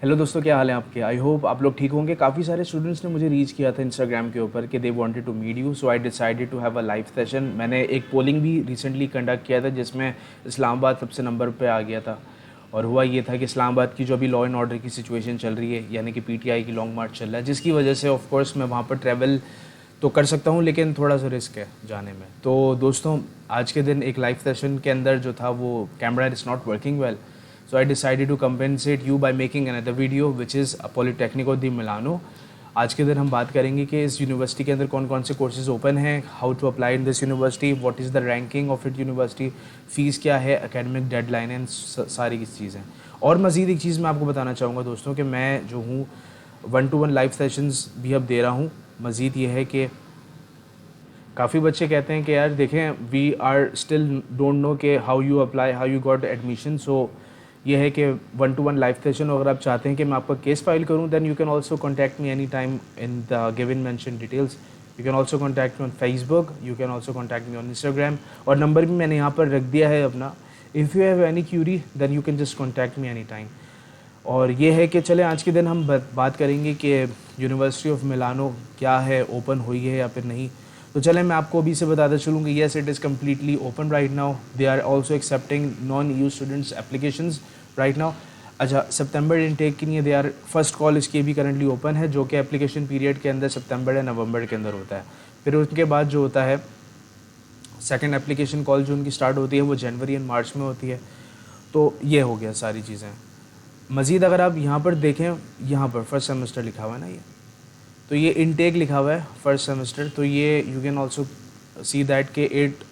Hello दोस्तों, क्या हाल है आपके। आई होप आप लोग ठीक होंगे। काफ़ी सारे स्टूडेंट्स ने मुझे रीच किया था इंस्टाग्राम के ऊपर कि they wanted to meet you, so I decided to have a live session. मैंने एक पोलिंग भी रिसेंटली कंडक्ट किया था जिसमें इस्लामाबाद सबसे नंबर पे आ गया था। और हुआ ये था कि इस्लामाबाद की जो अभी लॉ एंड ऑर्डर की सिचुएशन चल रही है, यानी कि पीटीआई की लॉन्ग मार्च चल रहा है, जिसकी वजह से ऑफ कोर्स मैं वहाँ पर ट्रैवल तो कर सकता हूँ लेकिन थोड़ा सा रिस्क है जाने में। तो दोस्तों, आज के दिन एक लाइव सेशन के अंदर जो था वो camera is not working well, so I decided to compensate you by making another video which is Polytechnico di Milano। आज के दिन हम बात करेंगे कि इस यूनिवर्सिटी के अंदर कौन कौन से कोर्सेज ओपन हैं, how to apply in this university, what is the ranking of it university, fees क्या है, एकेडमिक डेडलाइन एंड सारी चीज़ें। और मज़ीद एक चीज़ मैं आपको बताना चाहूँगा दोस्तों कि मैं जो हूँ 1-to-1 लाइव सेशंस भी अब दे रहा हूँ। मज़ीद ये है कि काफ़ी बच्चे कहते हैं कि यार देखें, we are still don't know कि how you apply, how you got admission. So ये है कि 1-to-1 लाइव सेशन। अगर आप चाहते हैं कि मैं आपका केस फाइल करूं, then you can also contact me any time in the given mention details. You can also contact me on Facebook, you can also contact me on Instagram, और number भी मैंने यहाँ पर रख दिया है अपना। If you have any query then you can just contact me any time. और ये है कि चले आज के दिन हम बात करेंगे कि यूनिवर्सिटी ऑफ मिलानो क्या है, ओपन हुई है या फिर नहीं। तो चले मैं आपको अभी से बताता चलूँ कि yes, it is completely open right now. They are also accepting non EU students applications right now. अच्छा, सितंबर इनटेक के लिए दे आर फर्स्ट कॉल इसकी भी करंटली ओपन है, जो कि एप्लीकेशन पीरियड के अंदर सितंबर या नवंबर के अंदर होता है। फिर उसके बाद जो होता है सेकंड एप्लीकेशन कॉल जो उनकी स्टार्ट होती है वो जनवरी एंड मार्च में होती है। तो ये हो गया सारी चीज़ें। मज़ीद अगर आप यहाँ पर देखें, यहाँ पर फर्स्ट सेमेस्टर लिखा हुआ है ना, ये तो ये इनटेक लिखा हुआ है फर्स्ट सेमेस्टर। तो ये you can also see that के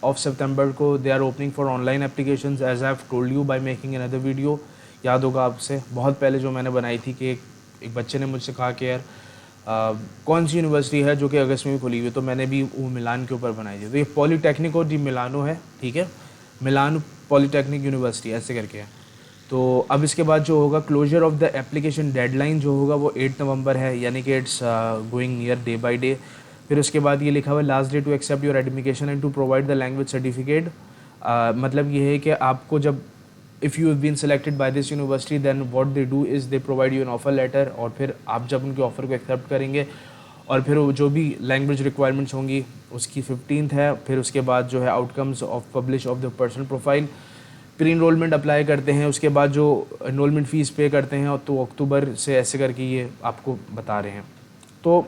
8 सितंबर को they are opening for online applications, as I have told you by making another video. याद होगा आपसे बहुत पहले जो मैंने बनाई थी कि एक बच्चे ने मुझसे कहा कि यार कौन सी यूनिवर्सिटी है जो कि अगस्त में भी खुली हुई है, तो मैंने भी वो मिलान के ऊपर बनाई थी। तो ये पॉलीटेक्निको डी मिलानो है, ठीक है, मिलान पॉलीटेक्निक यूनिवर्सिटी ऐसे करके है। तो अब इसके बाद जो होगा closure of the application deadline जो होगा वो 8 नवंबर है, यानी कि it's going near day by day. फिर उसके बाद ये लिखा हुआ है last day to accept your admission and to provide the language certificate. मतलब ये है कि आपको जब if you have been selected by this university then what they do is they provide you an offer letter, और फिर आप जब उनके ऑफ़र को एक्सेप्ट करेंगे और फिर जो भी लैंग्वेज रिक्वायरमेंट्स होंगी उसकी 15th है। फिर उसके बाद जो है outcomes of publish of the personal profile, pre enrolment apply करते हैं, उसके बाद जो इनरोलमेंट फ़ीस पे करते हैं तो अक्टूबर से ऐसे करके ये आपको बता रहे हैं। तो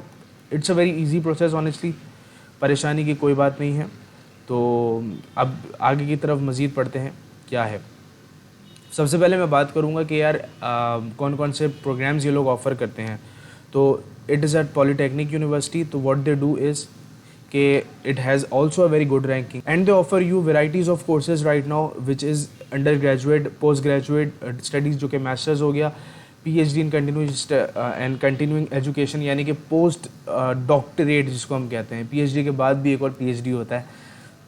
it's a very easy process honestly, परेशानी की कोई बात नहीं है। तो अब आगे की तरफ मज़ीद पढ़ते हैं क्या है। सबसे पहले मैं बात करूँगा कि यार कौन कौन से प्रोग्राम्स ये लोग ऑफ़र करते हैं। तो it is at polytechnic university. तो व्हाट दे डू इज़ कि it has also a very good ranking and they offer you varieties of courses right now which is undergraduate, postgraduate studies जो कि masters हो गया, PhD in continuous and continuing education, यानी कि post doctorate जिसको हम कहते हैं। पीएचडी के बाद भी एक और पीएचडी होता है,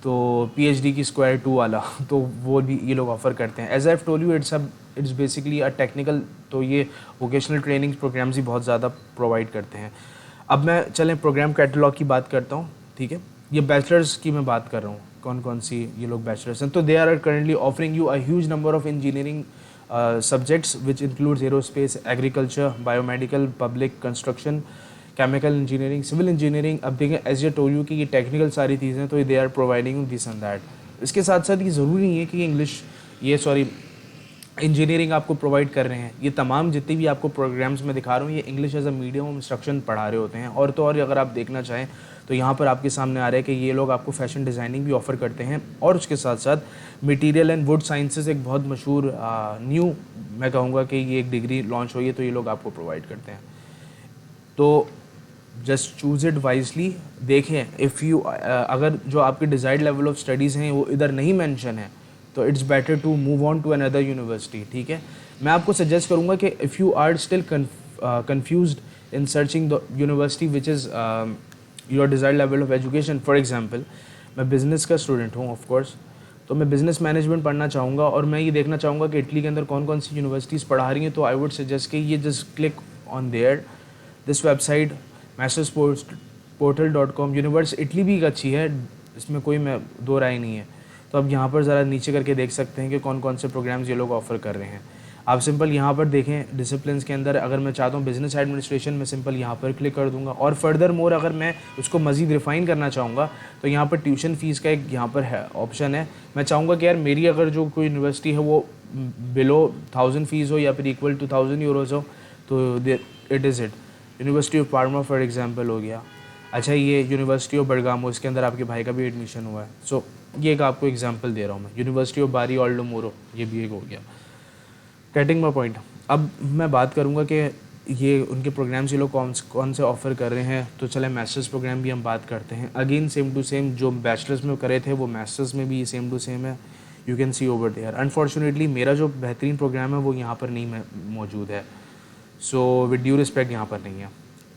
तो पीएचडी की स्क्वायर 2 वाला तो वो भी ये लोग ऑफ़र करते हैं। As I have told you it's basically a technical, तो ये वोकेशनल ट्रेनिंग प्रोग्राम्स ही बहुत ज़्यादा प्रोवाइड करते हैं। अब मैं चलें प्रोग्राम कैटलॉग की बात करता हूँ, ठीक है। ये बैचलर्स की मैं बात कर रहा हूँ, कौन कौन सी ये लोग बैचलर्स हैं। तो they are currently offering you a huge number of engineering subjects which includes aerospace, agriculture, biomedical, public construction, chemical engineering, civil engineering. अब देखें एज ए टोल यू कि ये टेक्निकल सारी चीज़ें, तो they are providing this and that. इसके साथ साथ ये ज़रूरी नहीं है कि इंग्लिश इंजीनियरिंग आपको प्रोवाइड कर रहे हैं। ये तमाम जितनी भी आपको प्रोग्राम्स में दिखा रहा हूँ ये English as a medium of instruction पढ़ा रहे होते हैं। और तो और अगर आप देखना चाहें तो यहाँ पर आपके सामने आ रहा है कि ये लोग आपको फैशन डिज़ाइनिंग भी ऑफ़र करते हैं, और उसके साथ साथ मटेरियल एंड वुड साइंसेस एक बहुत मशहूर न्यू मैं कहूँगा कि ये एक डिग्री लॉन्च हुई है, तो ये लोग आपको प्रोवाइड करते हैं। तो जस्ट चूज़ इट वाइजली। देखें इफ़ यू अगर जो आपके डिज़ायर्ड लेवल ऑफ स्टडीज़ हैं वो इधर नहीं मेंशन है तो it's better to move on to another university, ठीक है। मैं आपको सजेस्ट करूँगा कि if you are still confused in searching the university which is your desired level of education. For example मैं बिज़नेस का स्टूडेंट हूँ ऑफ कोर्स, तो मैं बिज़नेस मैनेजमेंट पढ़ना चाहूँगा और मैं ये देखना चाहूँगा कि इटली के अंदर कौन कौन सी यूनिवर्सिटीज़ पढ़ा रही हैं। तो आई वुड सजेस्ट कि ये just click on their this website mastersportal.com। Universe Italy भी एक अच्छी है, इसमें कोई मैं दो राय नहीं है। तो अब यहाँ पर ज़रा नीचे करके देख सकते हैं कि कौन कौन से प्रोग्राम्स ये लोग ऑफ़र कर रहे हैं। आप सिंपल यहाँ पर देखें डिसिप्लिन के अंदर, अगर मैं चाहता हूँ बिजनेस एडमिनिस्ट्रेशन में सिंपल यहाँ पर क्लिक कर दूंगा। और फर्दर मोर अगर मैं उसको मज़ीद रिफ़ाइन करना चाहूँगा तो यहाँ पर ट्यूशन फ़ीस का एक यहाँ पर है ऑप्शन है। मैं चाहूँगा कि यार मेरी अगर जो कोई यूनिवर्सिटी है वो बिलो 1000 फ़ीस हो या फिर इक्वल टू 1000 यूरोज़ हो तो it is it. University of pharma for example हो गया। अच्छा, ये यूनिवर्सिटी ऑफ बड़गामो, इसके अंदर आपके भाई का भी एडमिशन हुआ है। सो ये एक आपको एग्जांपल दे रहा हूँ मैं। यूनिवर्सिटी ऑफ बारी ऑल्डो मोरो, ये भी एक हो गया। Getting my point. अब मैं बात करूँगा कि ये उनके प्रोग्राम्स ये लोग कौन से ऑफ़र कर रहे हैं। तो चले मास्टर्स प्रोग्राम भी हम बात करते हैं। अगेन सेम टू सेम जो बैचलर्स में करे थे वो मास्टर्स में भी सेम टू सेम है। You can see over there. Unfortunately मेरा जो बेहतरीन प्रोग्राम है वो यहाँ पर नहीं मौजूद है। सो विद ड्यू रिस्पेक्ट यहाँ पर नहीं है।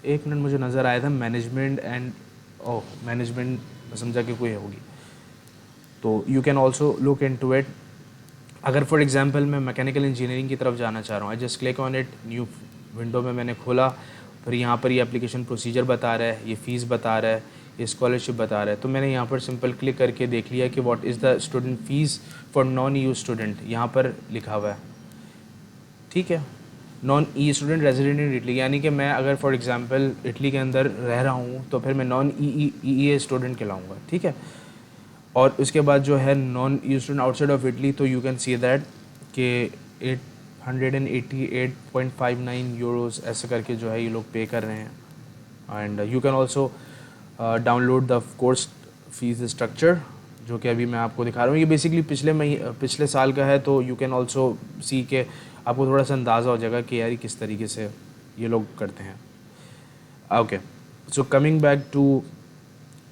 एक मिनट, मुझे नज़र आया था मैनेजमेंट एंड मैनेजमेंट समझा कि कोई होगी, तो you can also look into it. अगर फॉर एग्जांपल मैं मैकेनिकल इंजीनियरिंग की तरफ जाना चाह रहा हूँ, I just click on it, new window में मैंने खोला, फिर यहाँ पर ये एप्लीकेशन प्रोसीजर बता रहा है, ये फ़ीस बता रहा है, ये स्कॉलरशिप बता रहा है। तो मैंने यहाँ पर सिंपल क्लिक करके देख लिया कि what is the student fees for non EU student, यहाँ पर लिखा हुआ है। ठीक है, non E student resident in Italy, यानी कि मैं अगर फॉर एग्जांपल इटली के अंदर रह रहा हूँ तो फिर मैं नॉन ई स्टूडेंट कहलाऊँगा। ठीक है, और उसके बाद जो है non E student outside of Italy, तो यू कैन सी दैट कि 888.59 यूरोज़ ऐसे करके जो है ये लोग पे कर रहे हैं। And you can also download the course fees structure, जो कि अभी मैं आपको दिखा रहा हूँ। ये बेसिकली पिछले साल का है, तो यू कैन ऑल्सो सी के आपको थोड़ा सा अंदाज़ा हो जाएगा कि यार किस तरीके से ये लोग करते हैं। Okay, so coming back to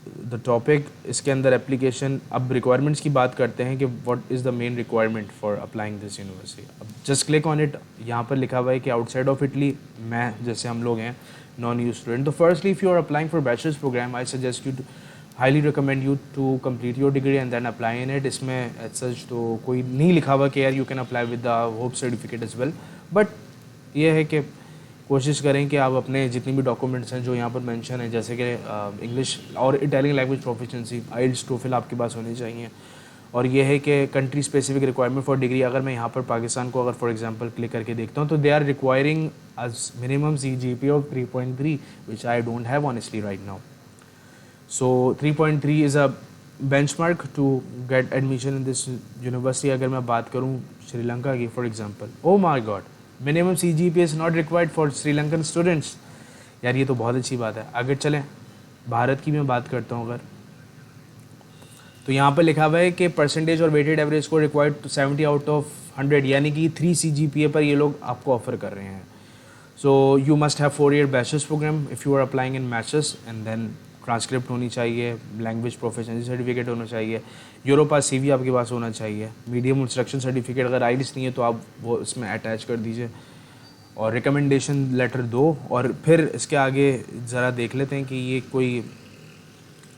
the topic, इसके अंदर एप्लीकेशन, अब रिक्वायरमेंट्स की बात करते हैं कि what is the main requirement for applying this university. अब जस्ट क्लिक ऑन इट, यहाँ पर लिखा हुआ है कि आउटसाइड ऑफ इटली, मैं जैसे हम लोग हैं नॉन EU स्टूडेंट। तो firstly if you are applying for bachelors program, I suggest you to highly recommend you to complete your degree and then apply in it. इसमें एज सच तो कोई नहीं लिखा हुआ कि यार you can apply with the hope certificate as well, but ये है कि कोशिश करें कि आप अपने जितनी भी डॉक्यूमेंट्स हैं जो यहाँ पर मेंशन है, जैसे कि इंग्लिश और इटालियन लैंग्वेज प्रोफिशिएंसी, आइल्स, टोफिल आपके पास होने चाहिए। और ये है कि country specific requirement for degree, अगर मैं यहाँ पर पाकिस्तान को अगर फॉर एग्जांपल क्लिक करके देखता हूँ तो they are requiring us minimum CGPA of 3.3 which I don't have honestly right now. So 3.3 is a benchmark to get admission in this university. अगर मैं बात करूँ श्रीलंका की for example, oh my god, minimum CGPA is not required for Sri Lankan students. यार ये तो बहुत अच्छी बात है। आगे चलें, भारत की मैं बात करता हूँ अगर, तो यहाँ पर लिखा हुआ है कि परसेंटेज और वेटेड एवरेज को रिक्वायर्ड 70 आउट ऑफ 100, यानी कि 3 CGPA पर ये लोग आपको ऑफर कर रहे हैं। So you must have 4 year bachelors program if you are applying in masters, and then transcript होनी चाहिए, लैंग्वेज प्रोफिशिएंसी सर्टिफिकेट होना चाहिए, यूरोपास CV आपके पास होना चाहिए, मीडियम इंस्ट्रक्शन सर्टिफिकेट, अगर आइल्स नहीं है तो आप वो इसमें अटैच कर दीजिए, और रिकमेंडेशन लेटर दो। और फिर इसके आगे ज़रा देख लेते हैं कि ये कोई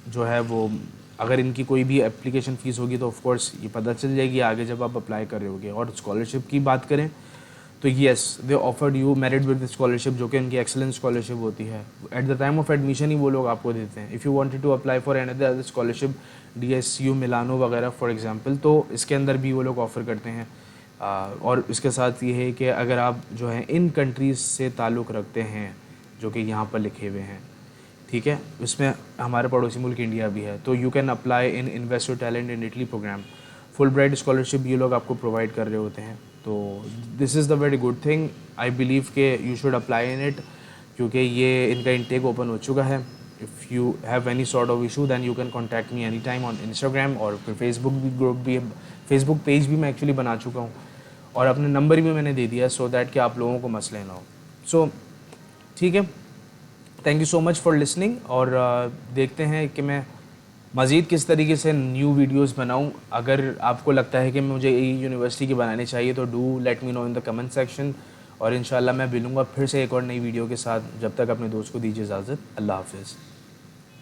जो है वो, अगर इनकी कोई भी एप्लीकेशन फ़ीस होगी तो ऑफ कोर्स ये पता चल जाएगी आगे जब आप अप्लाई कर रहे होगे। और स्कॉलरशिप की बात करें तो yes, they offered you merit with scholarship, जो कि उनकी एक्सेलेंस स्कॉलरशिप होती है। At the time of admission ही वो लोग आपको देते हैं। If you wanted to apply for another scholarship, DSU Milano वगैरह फॉर एग्जांपल, तो इसके अंदर भी वो लोग ऑफ़र करते हैं। और इसके साथ ये है कि अगर आप जो है इन कंट्रीज़ से ताल्लुक़ रखते हैं जो कि यहाँ पर लिखे हुए हैं, ठीक है, इसमें हमारे पड़ोसी मुल्क इंडिया भी है, तो you can apply in invest your talent in Italy programme. Fulbright scholarship ये लोग आपको प्रोवाइड कर रहे होते हैं। तो this is the very good thing, I believe के you should apply in it, क्योंकि ये इनका इंटेक ओपन हो चुका है। If you have any sort of issue then you can contact me any time on Instagram, और फिर Facebook भी ग्रुप भी, फेसबुक पेज भी मैं एक्चुअली बना चुका हूँ, और अपने नंबर भी मैंने दे दिया सो दैट कि आप लोगों को मसले ना हो। सो ठीक है, thank you so much for listening, और देखते हैं कि मैं मज़ीद किस तरीके से न्यू वीडियोस बनाऊं। अगर आपको लगता है कि मुझे यूनिवर्सिटी की बनानी चाहिए तो do let me know in the comment section, और इंशाल्लाह मैं मिलूँगा फिर से एक और नई वीडियो के साथ। जब तक अपने दोस्त को दीजिए इजाज़त। अल्लाह हाफ़िज़।